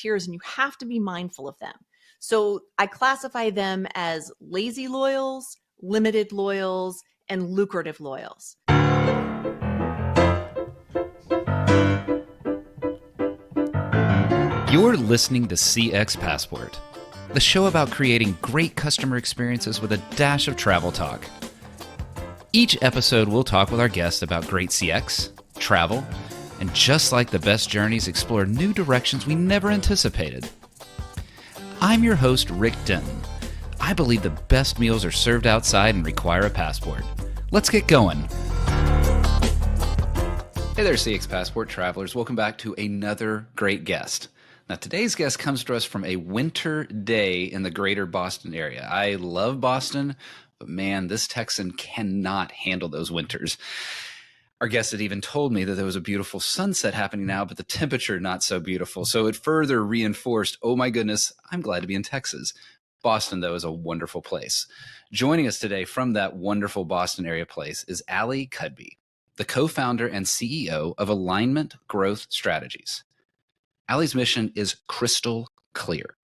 tiers, and you have to be mindful of them. So I classify them as lazy loyals, limited loyals, and lucrative loyals. You're listening to CX Passport, the show about creating great customer experiences with a dash of travel talk. Each episode, we'll talk with our guests about great CX, travel, and just like the best journeys, explore new directions we never anticipated. I'm your host, Rick Denton. I believe the best meals are served outside and require a passport. Let's get going. Hey there, CX Passport travelers. Welcome back to another great guest. Now, today's guest comes to us from a winter day in the greater Boston area. I love Boston, but man, this Texan cannot handle those winters. Our guest had even told me that there was a beautiful sunset happening now, but the temperature not so beautiful. So it further reinforced, oh my goodness, I'm glad to be in Texas. Boston, though, is a wonderful place. Joining us today from that wonderful Boston area place is Ali Cudby, the co-founder and CEO of Alignmint Growth Strategies. Ali's mission is crystal clear: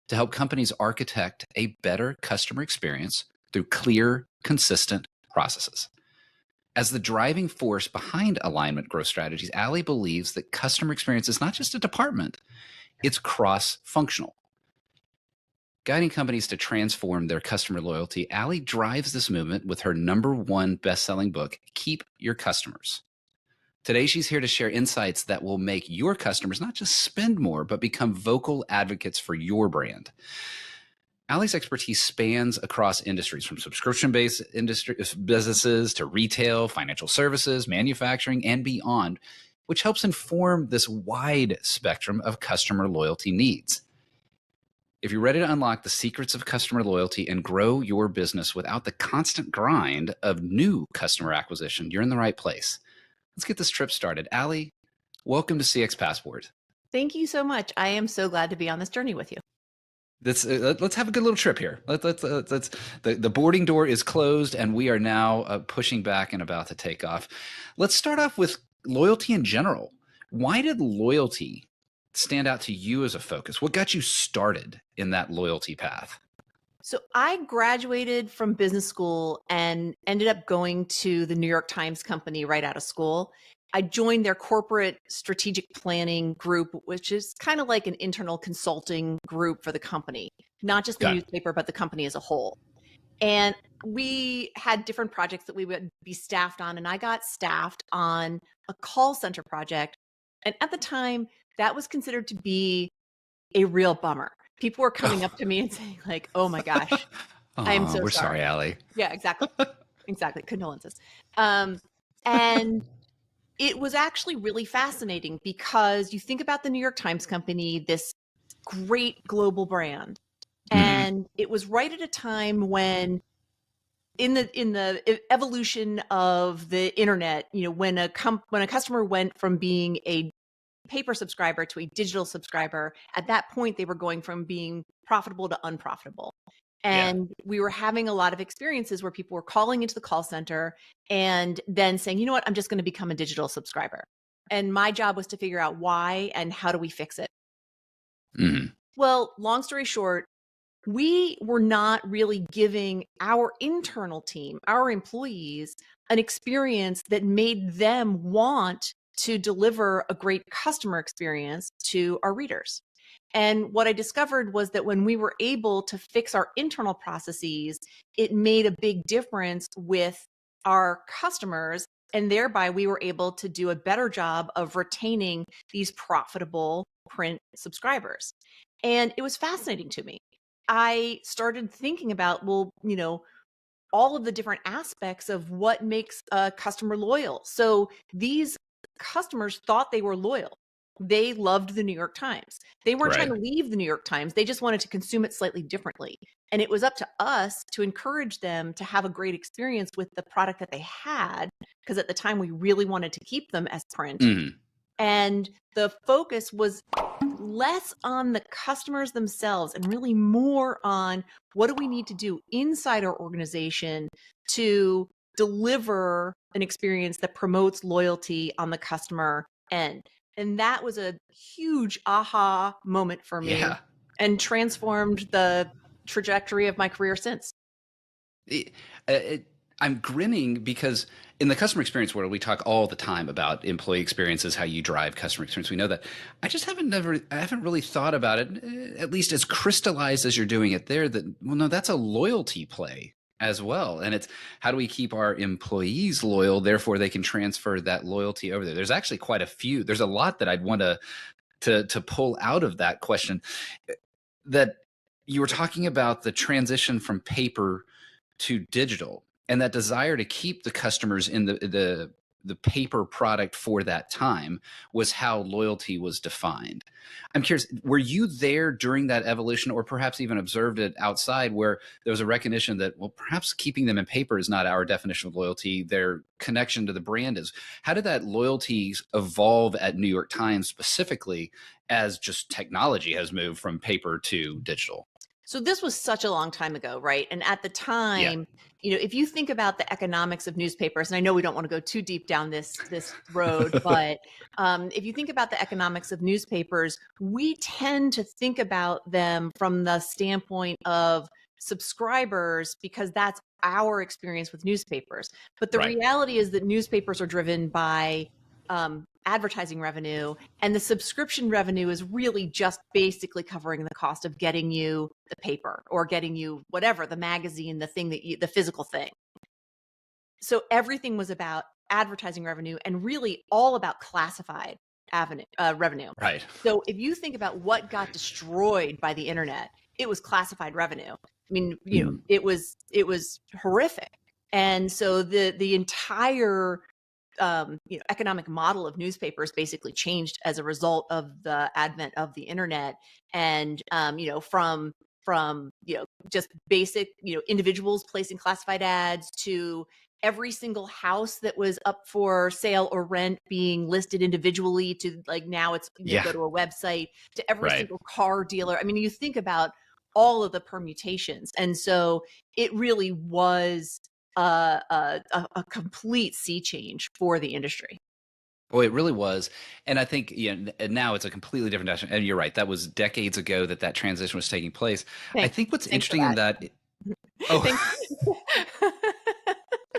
to help companies architect a better customer experience through clear, consistent processes. As the driving force behind Alignmint Growth Strategies, Ali believes that customer experience is not just a department, it's cross-functional. Guiding companies to transform their customer loyalty, Ali drives this movement with her #1 best-selling book, Keep Your Customers. Today, she's here to share insights that will make your customers not just spend more, but become vocal advocates for your brand. Ali's expertise spans across industries, from subscription-based businesses to retail, financial services, manufacturing, and beyond, which helps inform this wide spectrum of customer loyalty needs. If you're ready to unlock the secrets of customer loyalty and grow your business without the constant grind of new customer acquisition, you're in the right place. Let's get this trip started. Ali, welcome to CX Passport. Thank you so much. I am so glad to be on this journey with you. Let's have a good little trip here. The boarding door is closed and we are now pushing back and about to take off. Let's start off with loyalty in general. Why did loyalty stand out to you as a focus? What got you started in that loyalty path? So I graduated from business school and ended up going to the New York Times Company right out of school. I joined their corporate strategic planning group, which is kind of like an internal consulting group for the company, not just the newspaper, but the company as a whole. And we had different projects that we would be staffed on, and I got staffed on a call center project. And at the time, that was considered to be a real bummer. People were coming up to me and saying like, oh my gosh, I'm so we're sorry. Ali. Yeah, exactly. Exactly. Condolences. And it was actually really fascinating because you think about the New York Times Company, this great global brand. And it was right at a time when in the evolution of the internet, you know, when a customer went from being a paper subscriber to a digital subscriber, at that point they were going from being profitable to unprofitable. And we were having a lot of experiences where people were calling into the call center and then saying, you know what, I'm just going to become a digital subscriber. And my job was to figure out why and how do we fix it. Well, long story short, we were not really giving our internal team, our employees, an experience that made them want to deliver a great customer experience to our readers. And what I discovered was that when we were able to fix our internal processes, it made a big difference with our customers. And thereby we were able to do a better job of retaining these profitable print subscribers. And it was fascinating to me. I started thinking about, well, you know, all of the different aspects of what makes a customer loyal. So these customers thought they were loyal. They loved the New York Times. They weren't trying to leave the New York Times. They just wanted to consume it slightly differently. And it was up to us to encourage them to have a great experience with the product that they had, because at the time we really wanted to keep them as print. And the focus was less on the customers themselves and really more on what do we need to do inside our organization to deliver an experience that promotes loyalty on the customer end. And that was a huge aha moment for me Yeah. and transformed the trajectory of my career since. It, it, I'm grinning because in the customer experience world, we talk all the time about employee experiences, how you drive customer experience. We know that. I haven't really thought about it, at least as crystallized as you're doing it there. That well, no, that's a loyalty play as well, and it's how do we keep our employees loyal? Therefore, they can transfer that loyalty over there. There's actually quite a few. There's a lot that I'd want to pull out of that question. That you were talking about the transition from paper to digital and that desire to keep the customers in the paper product for that time was how loyalty was defined. I'm curious, were you there during that evolution or perhaps even observed it outside where there was a recognition that, well, perhaps keeping them in paper is not our definition of loyalty, their connection to the brand is? How did that loyalty evolve at New York Times specifically as just technology has moved from paper to digital? So this was such a long time ago, right? And at the Yeah, time, if you think about the economics of newspapers, and I know we don't want to go too deep down this road, but if you think about the economics of newspapers, we tend to think about them from the standpoint of subscribers because that's our experience with newspapers. But the right, reality is that newspapers are driven by advertising revenue, and the subscription revenue is really just basically covering the cost of getting you the paper or getting you whatever, the magazine, the thing the physical thing. So everything was about advertising revenue and really all about classified revenue. right. So if you think about what got destroyed by the internet, it was classified revenue. I mean, Mm, it was horrific. And so the entire economic model of newspapers basically changed as a result of the advent of the internet. And from just basic individuals placing classified ads to every single house that was up for sale or rent being listed individually to like now it's yeah, go to a website to every right. single car dealer. I mean, you think about all of the permutations, and so it really was a complete sea change for the industry. Oh, it really was. And I think, and now it's a completely different direction. And you're right. That was decades ago that that transition was taking place. I Thanks. think what's Thanks for interesting in that. that, oh, Thanks.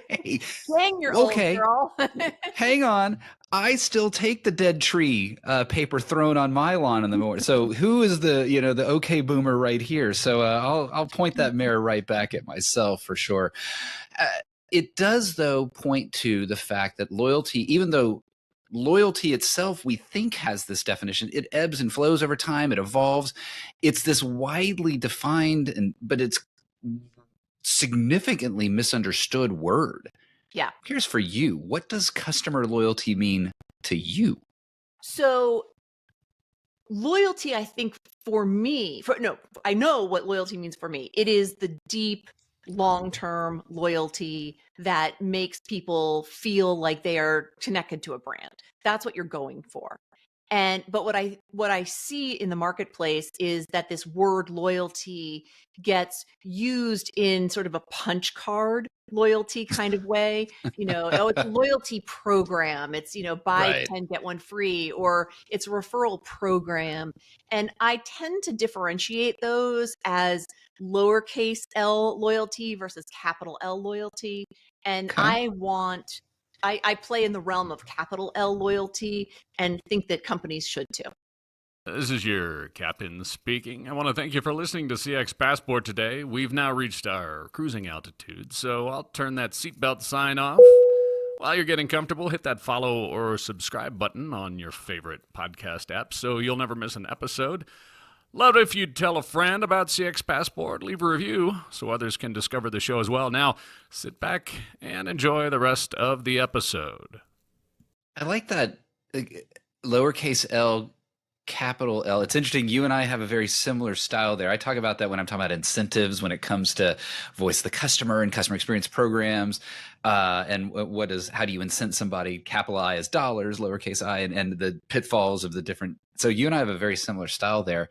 hey, Dang, you're old, okay, girl. hang on. I still take the dead tree paper thrown on my lawn in the morning. So who is the okay boomer right here? So I'll point that mirror right back at myself for sure. Uh, it does, though, point to the fact that loyalty, even though loyalty itself we think has this definition, it ebbs and flows over time, it evolves. It's this widely defined but it's significantly misunderstood word. Yeah. Here's for you. What does customer loyalty mean to you? So loyalty, I think for me, I know what loyalty means for me. It is the deep, long-term loyalty that makes people feel like they are connected to a brand. That's what you're going for. But what I see in the marketplace is that this word loyalty gets used in sort of a punch card loyalty kind of way. Oh, it's a loyalty program. It's, buy Right. 10, get one free, or it's a referral program. And I tend to differentiate those as lowercase L loyalty versus capital L loyalty. And Okay. I play in the realm of capital L loyalty and think that companies should too. This is your captain speaking. I want to thank you for listening to CX Passport today. We've now reached our cruising altitude, so I'll turn that seatbelt sign off. While you're getting comfortable, hit that follow or subscribe button on your favorite podcast app so you'll never miss an episode. Love it if you'd tell a friend about CX Passport, leave a review so others can discover the show as well. Now, sit back and enjoy the rest of the episode. I like that lowercase l, capital L. It's interesting. You and I have a very similar style there. I talk about that when I'm talking about incentives when it comes to voice the customer and customer experience programs. And how do you incent somebody? Capital I as dollars, lowercase I, and the pitfalls of the different. So you and I have a very similar style there.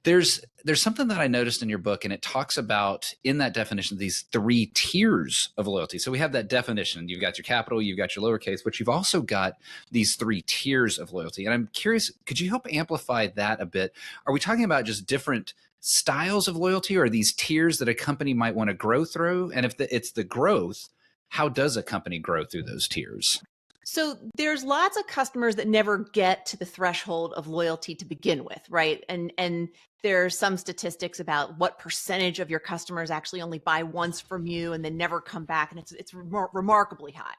There's something that I noticed in your book, and it talks about in that definition these 3 tiers of loyalty. So we have that definition. You've got your capital, you've got your lowercase, but you've also got these 3 tiers of loyalty. And I'm curious, could you help amplify that a bit? Are we talking about just different styles of loyalty, or are these tiers that a company might want to grow through? And if it's the growth, how does a company grow through those tiers? So there's lots of customers that never get to the threshold of loyalty to begin with, right? And there's some statistics about what percentage of your customers actually only buy once from you and then never come back, and it's remarkably high.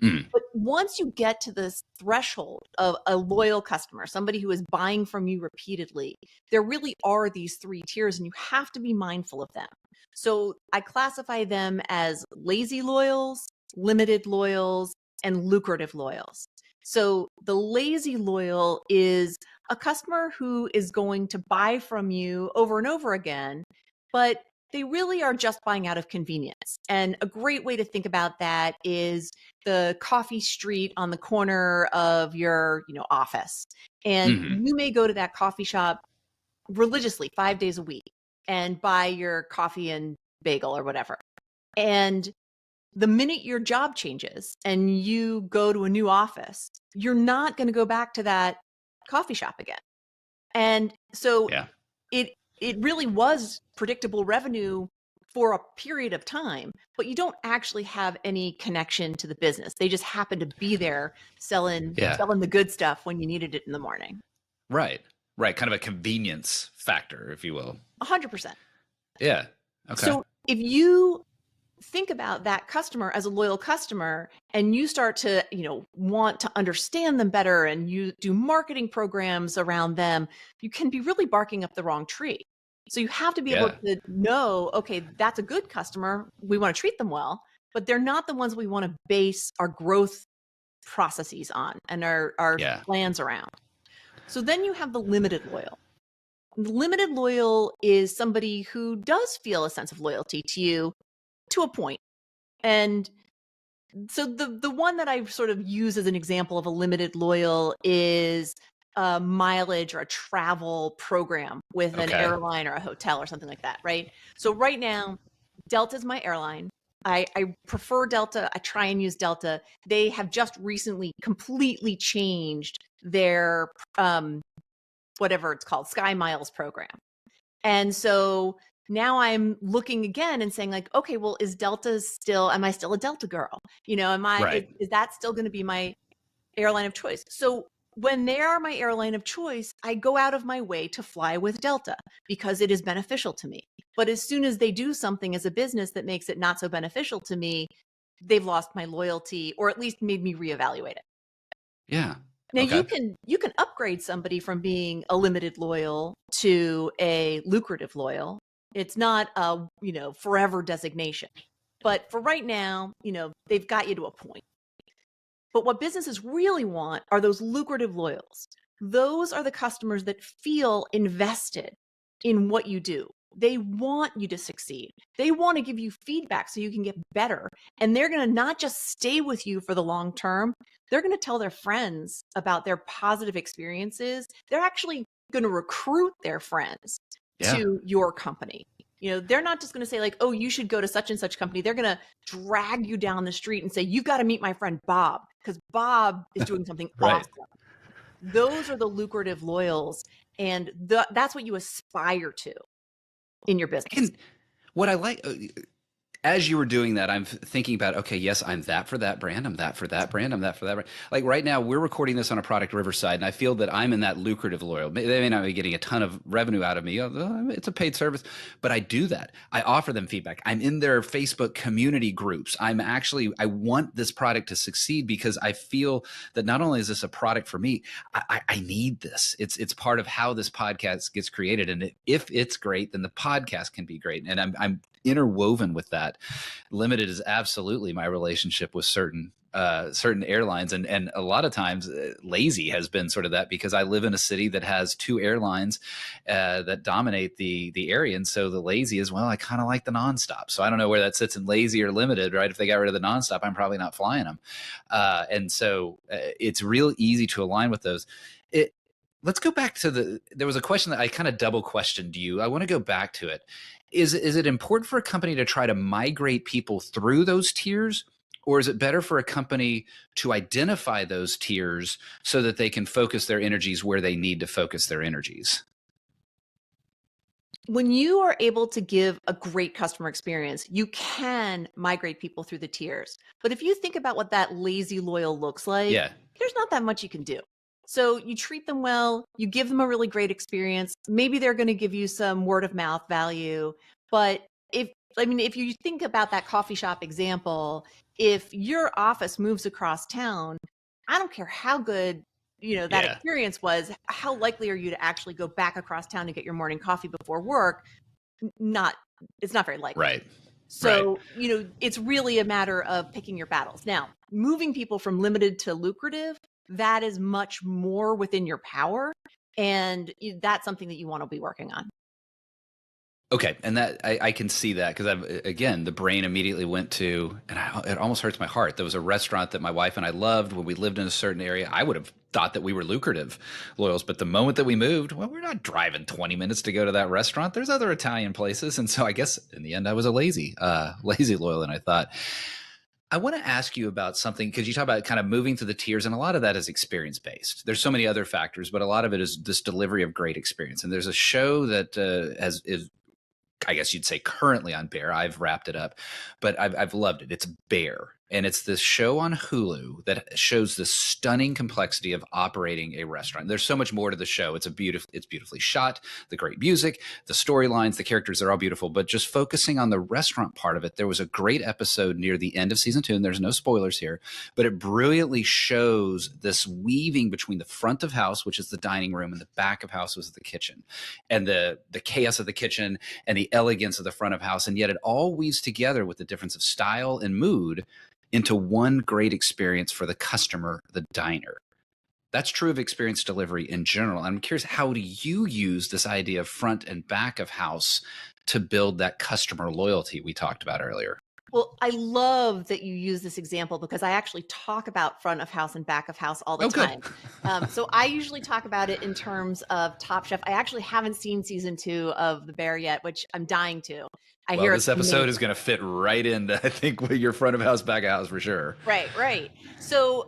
Mm. But once you get to this threshold of a loyal customer, somebody who is buying from you repeatedly, there really are these 3 tiers, and you have to be mindful of them. So I classify them as lazy loyals, limited loyals, and lucrative loyals. So the lazy loyal is a customer who is going to buy from you over and over again, but they really are just buying out of convenience. And a great way to think about that is the coffee street on the corner of your, office. And Mm-hmm. you may go to that coffee shop religiously 5 days a week and buy your coffee and bagel or whatever. And the minute your job changes and you go to a new office, you're not going to go back to that coffee shop again. And so Yeah. it really was predictable revenue for a period of time, but you don't actually have any connection to the business. They just happen to be there selling the good stuff when you needed it in the morning. Right. Right. Kind of a convenience factor, if you will. 100%. Yeah. Okay. So if you think about that customer as a loyal customer and you start to, want to understand them better and you do marketing programs around them, you can be really barking up the wrong tree. So you have to be able to know, okay, that's a good customer. We want to treat them well, but they're not the ones we want to base our growth processes on and our plans around. So then you have the limited loyal. The limited loyal is somebody who does feel a sense of loyalty to you to a point. And so the one that I sort of use as an example of a limited loyal is a mileage or a travel program with an airline or a hotel or something like that, right? So right now, Delta's my airline. I prefer Delta. I try and use Delta. They have just recently completely changed their whatever it's called, Sky Miles program. And so now I'm looking again and saying like, okay, well, am I still a Delta girl? Is that still going to be my airline of choice? So when they are my airline of choice, I go out of my way to fly with Delta because it is beneficial to me. But as soon as they do something as a business that makes it not so beneficial to me, they've lost my loyalty or at least made me reevaluate it. Yeah. Now you can upgrade somebody from being a limited loyal to a lucrative loyal. It's not a, forever designation. But for right now, they've got you to a point. But what businesses really want are those lucrative loyals. Those are the customers that feel invested in what you do. They want you to succeed. They want to give you feedback so you can get better. And they're going to not just stay with you for the long term. They're going to tell their friends about their positive experiences. They're actually going to recruit their friends to your company. They're not just going to say like, oh, you should go to such and such company. They're going to drag you down the street and say, you've got to meet my friend Bob because Bob is doing something awesome. Those are the lucrative loyals. And that's what you aspire to in your business. And what I like, as you were doing that, I'm thinking about, okay, yes, I'm that for that brand. I'm that for that brand. I'm that for that brand. Like right now, we're recording this on a product Riverside, and I feel that I'm in that lucrative loyal. They may not be getting a ton of revenue out of me. It's a paid service, but I do that. I offer them feedback. I'm in their Facebook community groups. I want this product to succeed because I feel that not only is this a product for me, I need this. It's part of how this podcast gets created. And if it's great, then the podcast can be great. And I'm interwoven with that. Limited is absolutely my relationship with certain airlines, and a lot of times lazy has been sort of that because I live in a city that has 2 airlines that dominate the area, and so the lazy is, well, I kind of like the nonstop, so I don't know where that sits in lazy or limited, right? If they got rid of the nonstop, I'm probably not flying them, and so it's real easy to align with those. let's go back to there was a question that I kind of double questioned you. I want to go back to it. Is it important for a company to try to migrate people through those tiers, or is it better for a company to identify those tiers so that they can focus their energies where they need to focus their energies? When you are able to give a great customer experience, you can migrate people through the tiers. But if you think about what that lazy loyal looks like, Yeah. there's not that much you can do. So you treat them well, you give them a really great experience. Maybe they're going to give you some word of mouth value. But if you think about that coffee shop example, if your office moves across town, I don't care how good that Yeah. experience was, how likely are you to actually go back across town to get your morning coffee before work? Not It's not very likely. Right. So it's really a matter of picking your battles. Now, moving people from limited to lucrative, that is much more within your power, and that's something that you want to be working on. Okay, and that I can see that, because again, the brain immediately went to, and it almost hurts my heart. There was a restaurant that my wife and I loved when we lived in a certain area. I would have thought that we were lucrative loyals, but the moment that we moved, well, we're not driving 20 minutes to go to that restaurant. There's other Italian places, and so I guess in the end, I was a lazy loyal, and I thought. I want to ask you about something, because you talk about kind of moving through the tiers, and a lot of that is experience based. There's so many other factors, but a lot of it is this delivery of great experience. And there's a show that is, I guess you'd say, currently on Bear. I've wrapped it up, but I've loved it. It's Bear. And it's this show on Hulu that shows the stunning complexity of operating a restaurant. There's so much more to the show. It's beautifully shot, the great music, the storylines, the characters are all beautiful. But just focusing on the restaurant part of it, there was a great episode near the end of season 2, and there's no spoilers here, but it brilliantly shows this weaving between the front of house, which is the dining room, and the back of house was the kitchen, and the chaos of the kitchen and the elegance of the front of house. And yet it all weaves together with the difference of style and mood into one great experience for the customer, the diner. That's true of experience delivery in general. I'm curious, how do you use this idea of front and back of house to build that customer loyalty we talked about earlier? Well, I love that you use this example, because I actually talk about front of house and back of house all the time. So I usually talk about it in terms of Top Chef. I actually haven't seen season 2 of The Bear yet, which I'm dying to. I hear this episode is going to fit right into, I think, your front of house, back of house for sure. Right. So,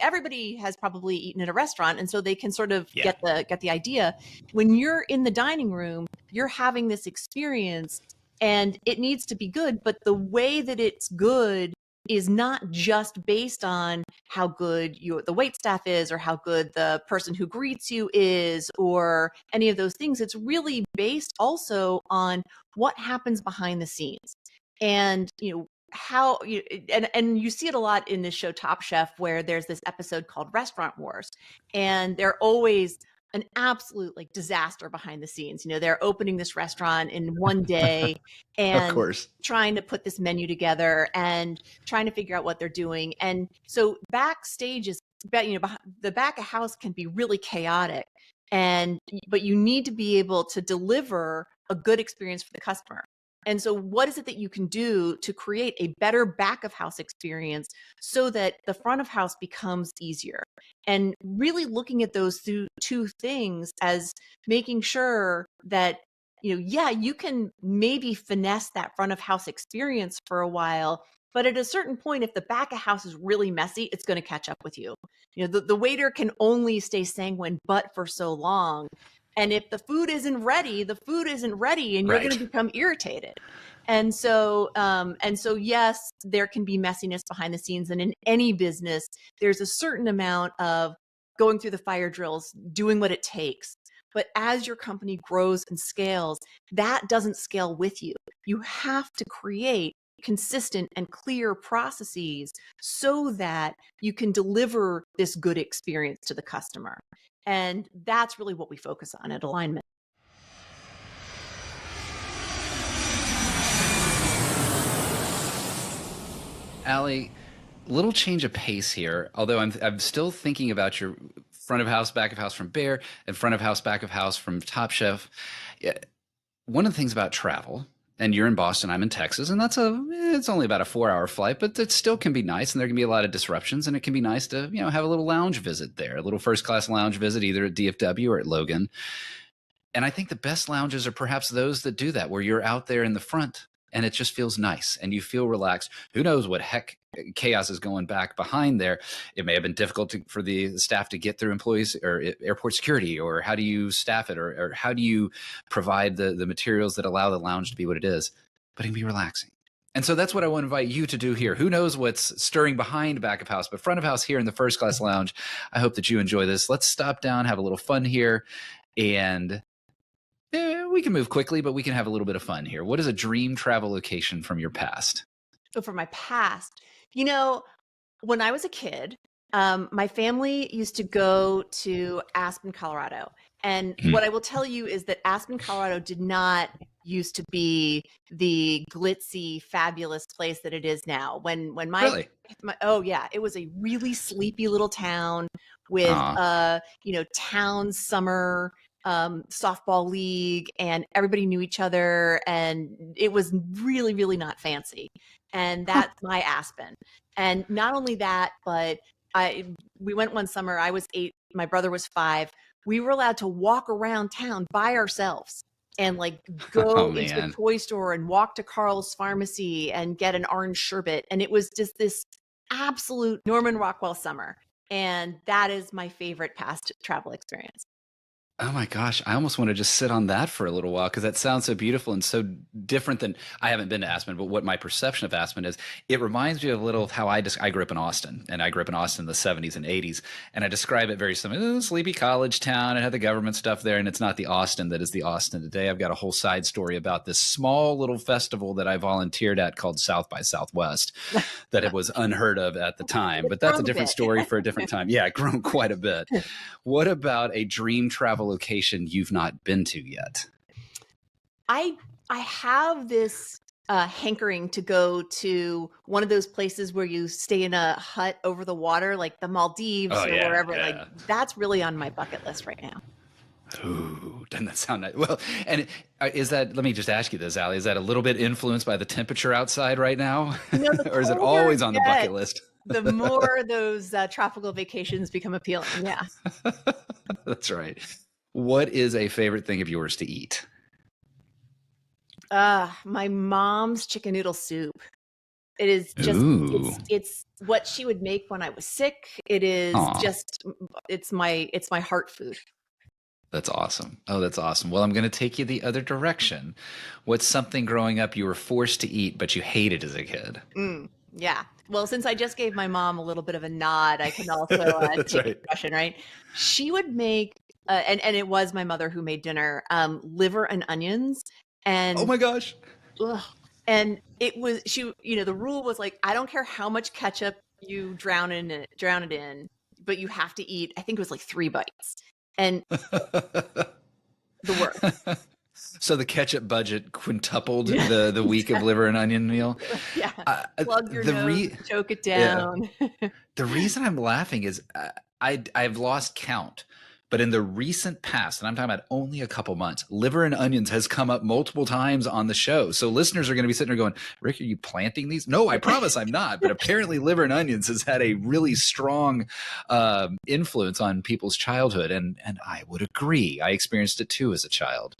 everybody has probably eaten at a restaurant, and so they can sort of get the idea. When you're in the dining room, you're having this experience, and it needs to be good, but the way that it's good is not just based on how good the wait staff is, or how good the person who greets you is, or any of those things. It's really based also on what happens behind the scenes. And how and you see it a lot in this show Top Chef, where there's this episode called Restaurant Wars, and they're always an absolute disaster behind the scenes. They're opening this restaurant in one day and of course, trying to put this menu together and trying to figure out what they're doing. And so backstage is, the back of house can be really chaotic, but you need to be able to deliver a good experience for the customer. And so what is it that you can do to create a better back of house experience so that the front of house becomes easier? And really looking at those two things as making sure that, you can maybe finesse that front of house experience for a while, but at a certain point, if the back of house is really messy, it's going to catch up with you. The waiter can only stay sanguine but for so long. And if the food isn't ready, and you're going to become irritated. And so yes, there can be messiness behind the scenes. And in any business, there's a certain amount of going through the fire drills, doing what it takes. But as your company grows and scales, that doesn't scale with you. You have to create consistent and clear processes so that you can deliver this good experience to the customer. And that's really what we focus on at Alignmint. Allie, little change of pace here, although I'm still thinking about your front of house, back of house from Bear, and front of house, back of house from Top Chef. One of the things about travel and you're in Boston, I'm in Texas, and it's only about a 4-hour flight, but it still can be nice, and there can be a lot of disruptions, and it can be nice to, have a little lounge visit there, a little first class lounge visit, either at DFW or at Logan. And I think the best lounges are perhaps those that do that, where you're out there in the front and it just feels nice and you feel relaxed. Who knows what heck chaos is going back behind there. It may have been difficult for the staff to get through employees or airport security, or how do you staff it, or how do you provide the materials that allow the lounge to be what it is, but it can be relaxing. And so that's what I want to invite you to do here. Who knows what's stirring behind back of house, but front of house here in the first class lounge. I hope that you enjoy this. Let's stop down, have a little fun here, and we can move quickly, but we can have a little bit of fun here. What is a dream travel location from your past? So from my past, when I was a kid, my family used to go to Aspen, Colorado. And what I will tell you is that Aspen, Colorado did not used to be the glitzy, fabulous place that it is now. Really? Oh yeah, it was a really sleepy little town with, town summer softball league, and everybody knew each other, and it was really, really not fancy. And that's my Aspen. And not only that, but we went one summer. I was 8, my brother was 5. We were allowed to walk around town by ourselves and go into the toy store and walk to Carl's Pharmacy and get an orange sherbet. And it was just this absolute Norman Rockwell summer. And that is my favorite past travel experience. Oh my gosh, I almost want to just sit on that for a little while, because that sounds so beautiful and so different than, I haven't been to Aspen, but what my perception of Aspen is, it reminds me of a little of how I grew up in Austin, and I grew up in Austin in the 70s and 80s, and I describe it very similar. Sleepy college town, it had the government stuff there, and it's not the Austin that is the Austin today. I've got a whole side story about this small little festival that I volunteered at called South by Southwest that it was unheard of at the time, but that's a different story for a different time. Yeah, grown quite a bit. What about a dream travel location you've not been to yet? I have this hankering to go to one of those places where you stay in a hut over the water, like the Maldives or wherever. Yeah. That's really on my bucket list right now. Ooh, doesn't that sound nice? Well, and is that, let me just ask you this, Allie, is that a little bit influenced by the temperature outside right now? Or is it always on the bucket list? The more those tropical vacations become appealing. Yeah. That's right. What is a favorite thing of yours to eat? My mom's chicken noodle soup. It is just, it's what she would make when I was sick. It is it's my heart food. That's awesome. Oh, that's awesome. Well, I'm going to take you the other direction. What's something growing up you were forced to eat, but you hated as a kid? Yeah. Well, since I just gave my mom a little bit of a nod, I can also take a question, right? She would make, and it was my mother who made dinner, liver and onions. And oh my gosh. And it was, the rule was I don't care how much ketchup you drown it in, but you have to eat, I think it was 3 bites. And the worst. So the ketchup budget quintupled the week of liver and onion meal. Yeah. Plug your nose, choke it down. Yeah. The reason I'm laughing is I've lost count. But in the recent past, and I'm talking about only a couple months, liver and onions has come up multiple times on the show. So listeners are going to be sitting there going, Rick, are you planting these? No, I promise I'm not. But apparently liver and onions has had a really strong influence on people's childhood. And I would agree. I experienced it too as a child.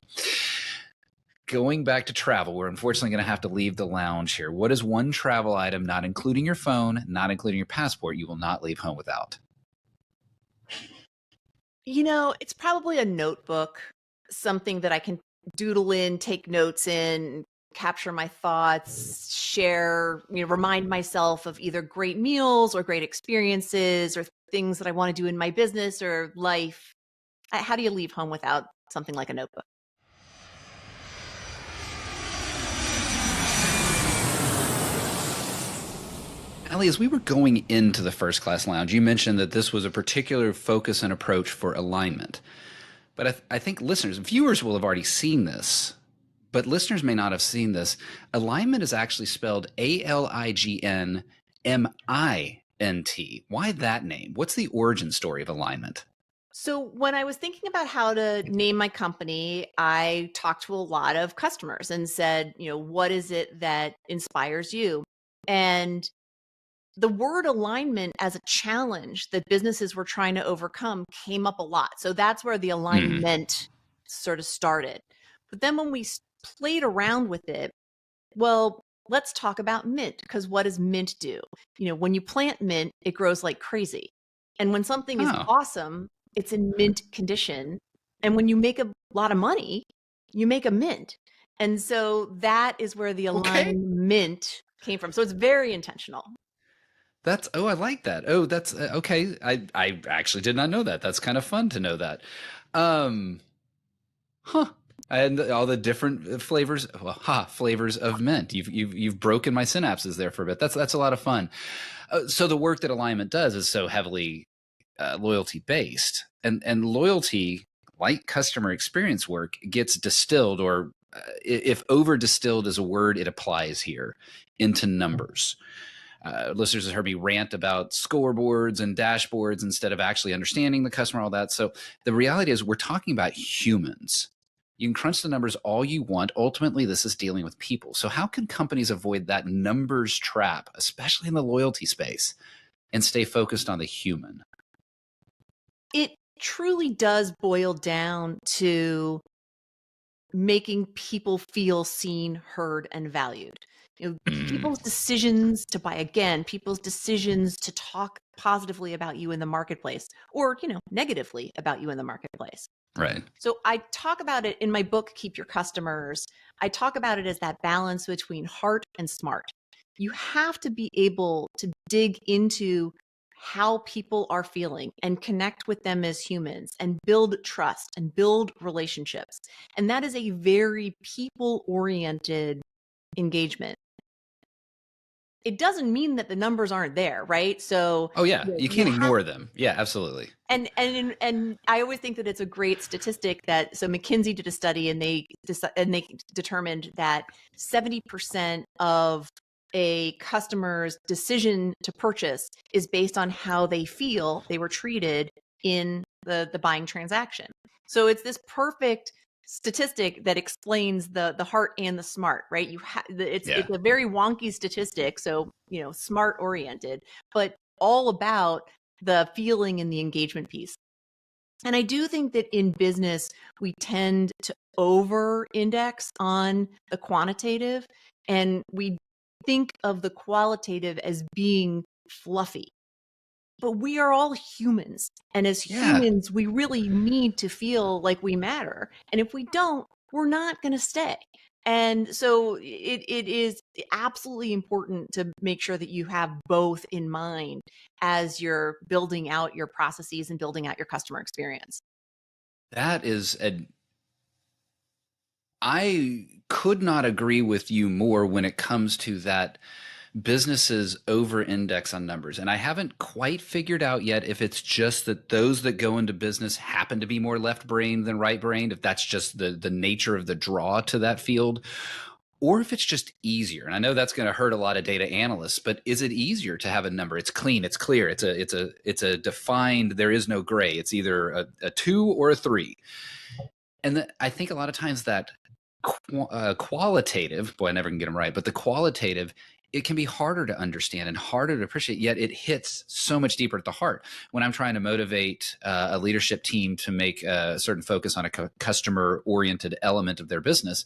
Going back to travel, we're unfortunately going to have to leave the lounge here. What is one travel item, not including your phone, not including your passport, you will not leave home without? It's probably a notebook, something that I can doodle in, take notes in, capture my thoughts, share, remind myself of either great meals or great experiences or things that I want to do in my business or life. How do you leave home without something like a notebook? Allie, as we were going into the first class lounge, you mentioned that this was a particular focus and approach for Alignmint. But I think listeners, viewers will have already seen this, but listeners may not have seen this. Alignmint is actually spelled Alignmint. Why that name? What's the origin story of Alignmint? So when I was thinking about how to name my company, I talked to a lot of customers and said, what is it that inspires you? And the word alignment as a challenge that businesses were trying to overcome came up a lot. So that's where the Mm. alignment sort of started. But then when we played around with it, well, let's talk about mint, because what does mint do? When you plant mint, it grows like crazy. And when something is Oh, awesome, it's in mint condition. And when you make a lot of money, you make a mint. And so that is where the okay. alignment came from. So it's very intentional. I like that. Oh, that's okay. I actually did not know that. That's kind of fun to know that. Um, huh. And all the different flavors, flavors of mint. You've broken my synapses there for a bit. That's a lot of fun. So the work that Alignment does is so heavily loyalty based, and loyalty, like customer experience work, gets distilled, or if over distilled is a word, it applies here into numbers. Listeners have heard me rant about scoreboards and dashboards instead of actually understanding the customer, all that. So the reality is, we're talking about humans. You can crunch the numbers all you want. Ultimately, this is dealing with people. So how can companies avoid that numbers trap, especially in the loyalty space, and stay focused on the human? It truly does boil down to making people feel seen, heard, and valued. Mm, People's decisions to buy again, people's decisions to talk positively about you in the marketplace, or, negatively about you in the marketplace. right. So I talk about it in my book, Keep Your Customers. I talk about it as that balance between heart and smart. You have to be able to dig into how people are feeling and connect with them as humans and build trust and build relationships. And that is a very people oriented engagement. It doesn't mean that the numbers aren't there, right? So Oh yeah, you you can't have ignore them. Yeah, absolutely. and I always think that it's a great statistic that McKinsey did a study and they determined that 70% of a customer's decision to purchase is based on how they feel they were treated in the buying transaction. So it's this perfect statistic that explains the heart and the smart, right? Yeah. It's a very wonky statistic, so smart oriented, but all about the feeling and the engagement piece. And I do think that in business, we tend to over index on the quantitative, and we think of the qualitative as being fluffy. But we are all humans. And as Yeah. humans, we really need to feel like we matter. And if we don't, we're not going to stay. And so it is absolutely important to make sure that you have both in mind as you're building out your processes and building out your customer experience. That is I could not agree with you more when it comes to that. Businesses over index on numbers. And I haven't quite figured out yet if it's just that those that go into business happen to be more left brained than right brained, if that's just the nature of the draw to that field, or if it's just easier. And I know that's going to hurt a lot of data analysts, but is it easier to have a number? It's clean, it's clear, it's a defined, there is no gray. It's either a 2 or a 3. And I think a lot of times that qualitative, boy, I never can get them right, but the qualitative, it can be harder to understand and harder to appreciate, yet it hits so much deeper at the heart. When I'm trying to motivate a leadership team to make a certain focus on a customer oriented element of their business,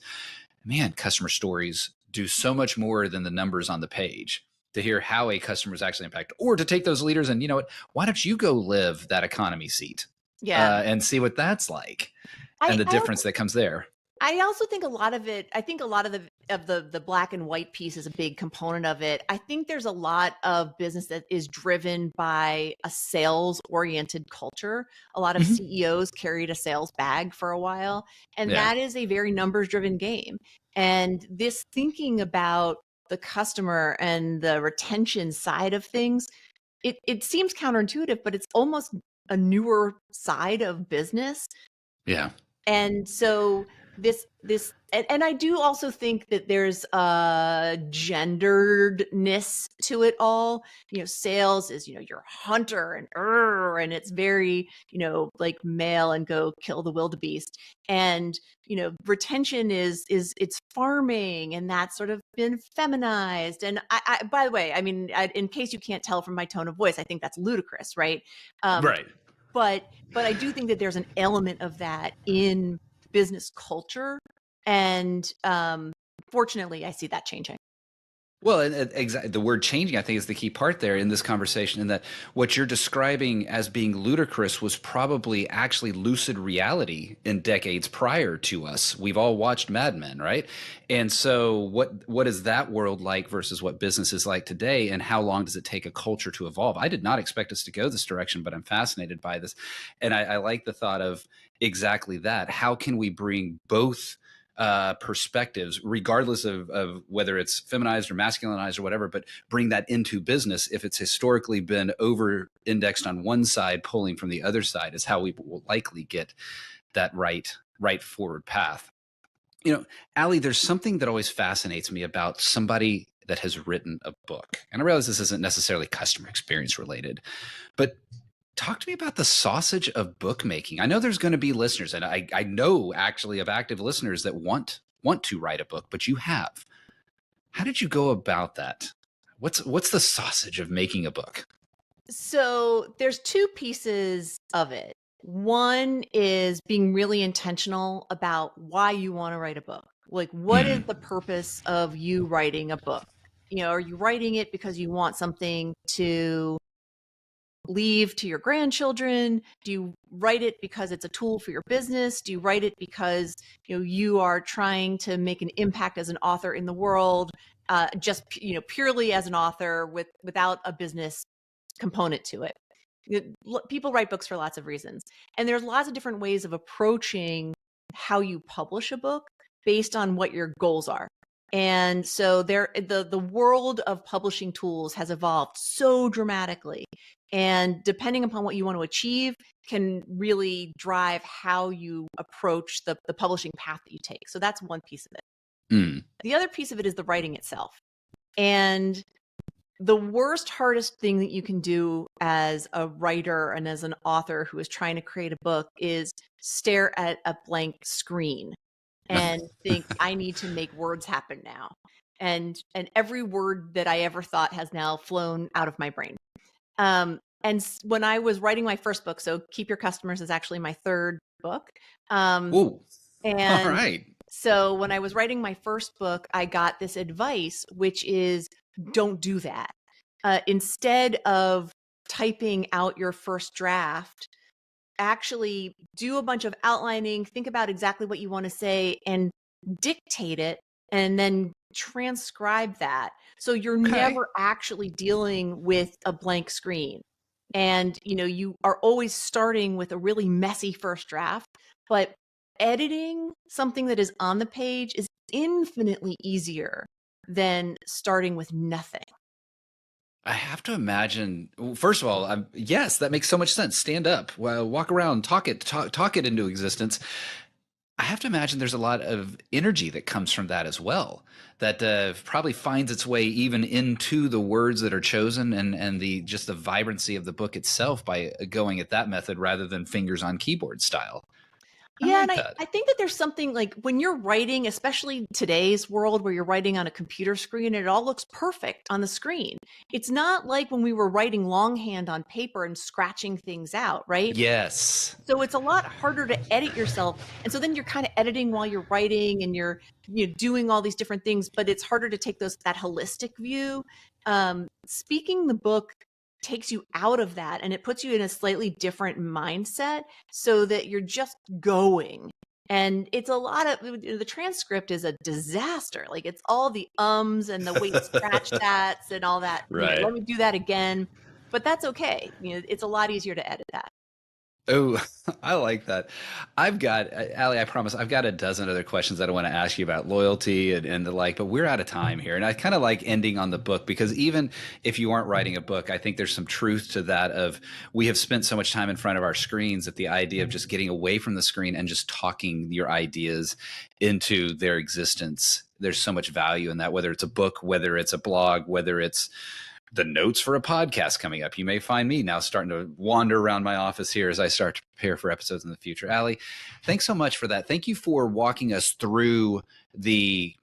man, customer stories do so much more than the numbers on the page. To hear how a customer is actually impacted, or to take those leaders and, you know what, why don't you go live that economy seat Yeah. and see what that's like, I, and the I also difference that comes there. I also think a lot of it, I think a lot of the black and white piece is a big component of it. I think there's a lot of business that is driven by a sales oriented culture. A lot of Mhm. CEOs carried a sales bag for a while, and Yeah. that is a very numbers driven game. And this thinking about the customer and the retention side of things, it seems counterintuitive, but it's almost a newer side of business. Yeah. And so and I do also think that there's a genderedness to it all. Sales is, you're a hunter and it's very, like male and go kill the wildebeest. And, retention is it's farming, and that's sort of been feminized. And I by the way, I mean, in case you can't tell from my tone of voice, I think that's ludicrous, right? Right. But I do think that there's an element of that in business culture, and fortunately I see that changing. Well, and exactly, the word changing, I think, is the key part there in this conversation, in that what you're describing as being ludicrous was probably actually lucid reality in decades prior to us. We've all watched Mad Men, right? And so what is that world like versus what business is like today, and how long does it take a culture to evolve? I did not expect us to go this direction, but I'm fascinated by this. And I like the thought of exactly that. How can we bring both perspectives, regardless of whether it's feminized or masculinized or whatever, but bring that into business if it's historically been over indexed on one side, pulling from the other side, is how we will likely get that right forward path. Allie, there's something that always fascinates me about somebody that has written a book. And I realize this isn't necessarily customer experience related, but talk to me about the sausage of bookmaking. I know there's going to be listeners, and I know actually of active listeners that want to write a book, but you have. How did you go about that? What's the sausage of making a book? So there's two pieces of it. One is being really intentional about why you want to write a book. Like, what is the purpose of you writing a book? Are you writing it because you want something to leave to your grandchildren? Do you write it because it's a tool for your business? Do you write it because you are trying to make an impact as an author in the world, just purely as an author without a business component to it? People write books for lots of reasons, and there's lots of different ways of approaching how you publish a book based on what your goals are. And so the world of publishing tools has evolved so dramatically, and depending upon what you want to achieve can really drive how you approach the publishing path that you take. So that's one piece of it. The other piece of it is the writing itself. And the hardest thing that you can do as a writer and as an author who is trying to create a book is stare at a blank screen and think, I need to make words happen now. And every word that I ever thought has now flown out of my brain. And when I was writing my first book, so Keep Your Customers is actually my third book. All right. So when I was writing my first book, I got this advice, which is, don't do that. Instead of typing out your first draft, actually do a bunch of outlining, think about exactly what you want to say, and dictate it, and then transcribe that. So you're never actually dealing with a blank screen. And, you are always starting with a really messy first draft, but editing something that is on the page is infinitely easier than starting with nothing. I have to imagine, first of all, yes, that makes so much sense. Stand up, walk around, talk it into existence. I have to imagine there's a lot of energy that comes from that as well, that probably finds its way even into the words that are chosen, and just the vibrancy of the book itself by going at that method rather than fingers on keyboard style. Yeah, and I think that there's something like when you're writing, especially today's world where you're writing on a computer screen and it all looks perfect on the screen. It's not like when we were writing longhand on paper and scratching things out, right? Yes. So it's a lot harder to edit yourself. And so then you're kind of editing while you're writing, and you're doing all these different things, but it's harder to take that holistic view. Speaking the book takes you out of that, and it puts you in a slightly different mindset so that you're just going. And it's a lot of, the transcript is a disaster. Like, it's all the ums and the wait, scratch that's and all that. Right. Let me do that again. But that's okay. It's a lot easier to edit that. Oh, I like that. I've got, Allie, I promise, I've got a dozen other questions that I want to ask you about loyalty and the like, but we're out of time here. And I kind of like ending on the book because even if you aren't writing a book, I think there's some truth to that of we have spent so much time in front of our screens that the idea of just getting away from the screen and just talking your ideas into their existence. There's so much value in that, whether it's a book, whether it's a blog, whether it's the notes for a podcast coming up. You may find me now starting to wander around my office here as I start to prepare for episodes in the future. Allie, thanks so much for that. Thank you for walking us through the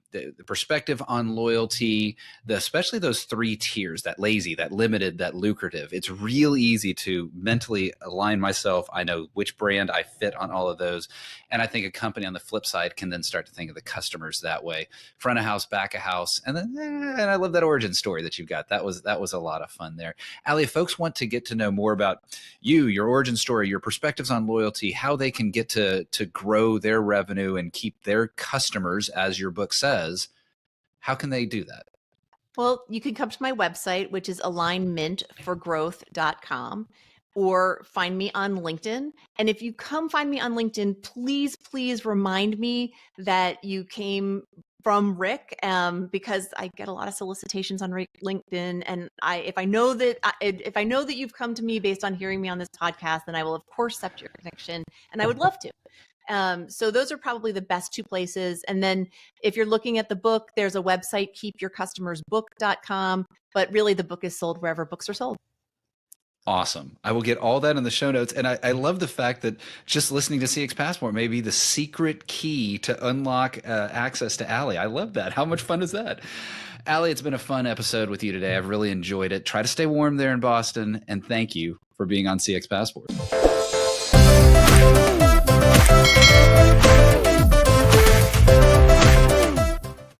perspective on loyalty, especially those three tiers, that lazy, that limited, that lucrative. It's real easy to mentally align myself. I know which brand I fit on all of those. And I think a company on the flip side can then start to think of the customers that way. Front of house, back of house. And then, and I love that origin story that you've got. That was a lot of fun there. Allie, if folks want to get to know more about you, your origin story, your perspectives on loyalty, how they can get to grow their revenue and keep their customers, as your book says, how can they do that? Well, you can come to my website, which is alignmintforgrowth.com, or find me on LinkedIn. And if you come find me on LinkedIn, please remind me that you came from Rick, because I get a lot of solicitations on LinkedIn. And if I know that you've come to me based on hearing me on this podcast, then I will of course accept your connection, and I would love to. So those are probably the best two places. And then if you're looking at the book, there's a website, keepyourcustomersbook.com, but really the book is sold wherever books are sold. Awesome. I will get all that in the show notes. And I love the fact that just listening to CX Passport may be the secret key to unlock access to Allie. I love that. How much fun is that? Allie, it's been a fun episode with you today. I've really enjoyed it. Try to stay warm there in Boston. And thank you for being on CX Passport.